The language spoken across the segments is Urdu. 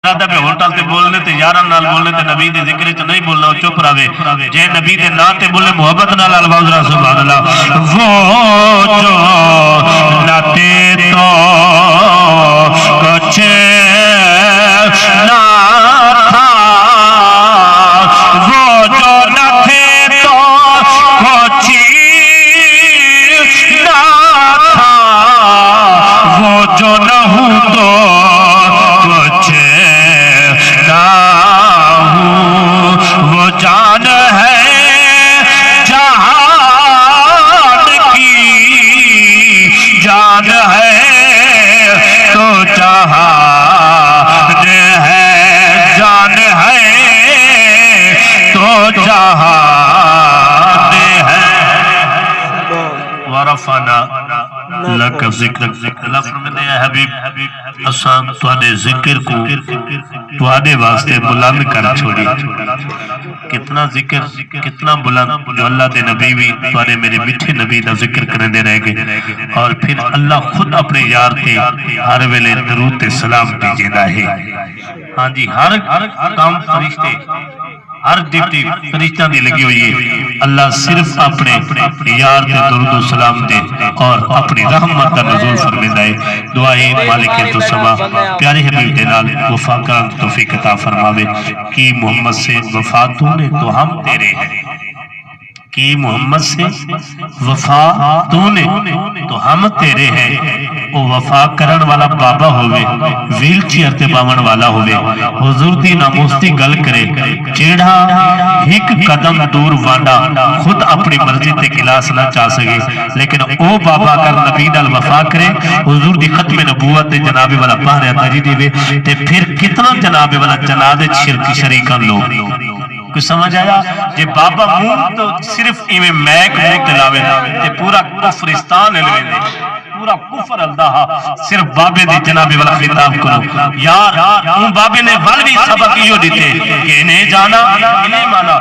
ہوٹل تے بولنے تے یاران نال بولنے تے نبی دے ذکر چ نہیں بولنا چپ رہے جے نبی دے نا تے بولے محبت نال الفاظ سبحان اللہ وہ جو ناتے تو کچھ نہ تھا وہ جو نہ تھے تو کچھ نہ تھا وہ جو نہ ہوں تو کچھ وہ جان ہے جہان کی جان ہے تو جہان ہے جان ہے تو جہان ہے ورفعنا لک ذکر اللہ فرماتے ہیں حبیب اسان تواڈے ذکر کو تواڈے واسطے بلند کر چھوڑی کتنا ذکر کتنا بلند جو اللہ دے نبی بھی تواڈے میرے میٹھے نبی دا ذکر کرندے رہ گئے اور پھر اللہ خود اپنے یار تے ہر ویلے درود تے سلام بھیجدا ہے ہاں جی ہر کام فرشتے ہر ڈیوٹی فرشتہ دی لگی ہوئی ہے اللہ صرف اپنے یار دے درود و سلام دے اور اپنی رحمت کا نزول فرمائے ہے دعائیں مالک تو سما پیارے حبیب دے نال وفا کرن توفیق عطا فرماوے کہ محمد سے وفا تو نے تو ہم تیرے ہیں کہ محمد سے وفا تو نے تو ہم تیرے ہیں وہ وفا کرن والا بابا ہوئے ویل چیئر تے باون والا ہوئے حضور دی ناموستی گل کرے جیڑا ایک قدم دور وانڈا خود اپنی مرضی تے کلاس نہ چاہ سکے لیکن او بابا اگر نبی نال وفا کرے حضور دی ختم نبوت تے جناب والا پاہرے تاجی دے تے پھر کتنا جناب والا جناد شریکان لوگ کوئی سمجھ آیا جے بابا منہ تو صرف ایویں میک منہ تلاوے تے پورا کفرستان علوے دے پورا کفر اللہ صرف بابے دی جنابی والا خطاب کرو یار ان بابے نے والوی سبق یہ دیتے کہ انہیں جانا انہیں مانا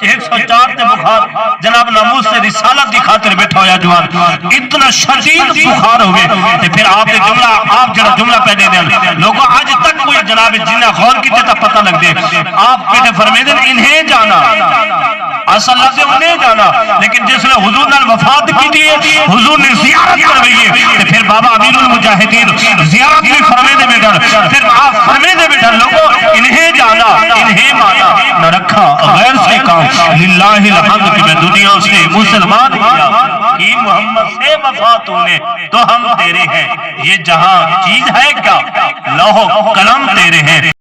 104 تے بخار جناب ناموس سے رسالت دی خاطر بیٹھا ہویا جوان اتنا شدید بخار ہوئے تے پھر آپ نے جملہ آپ جڑا جملہ پہنے دیں لوگوں آج تک کوئی جناب جنہ غور کی تے پتہ لگ دے آپ پیٹے فرمے دیں انہیں جانا اصل لفظ انہیں جانا لیکن جس نے حضور نے وفات کی دیئے حضور نے زیارت کروئی ہے پھر بابا امیر المجاہدین زیارت بھی فرمے دے بیٹھا پھر آپ فرمے دے بیٹھا لوگوں انہیں جانا انہیں مانا نہ رکھا غیر سے کام للہ الحمد کہ میں دنیا سے مسلمان کیا کہ محمد سے وفات ہونے تو ہم تیرے ہیں یہ جہاں چیز ہے کیا لوح قلم تیرے ہیں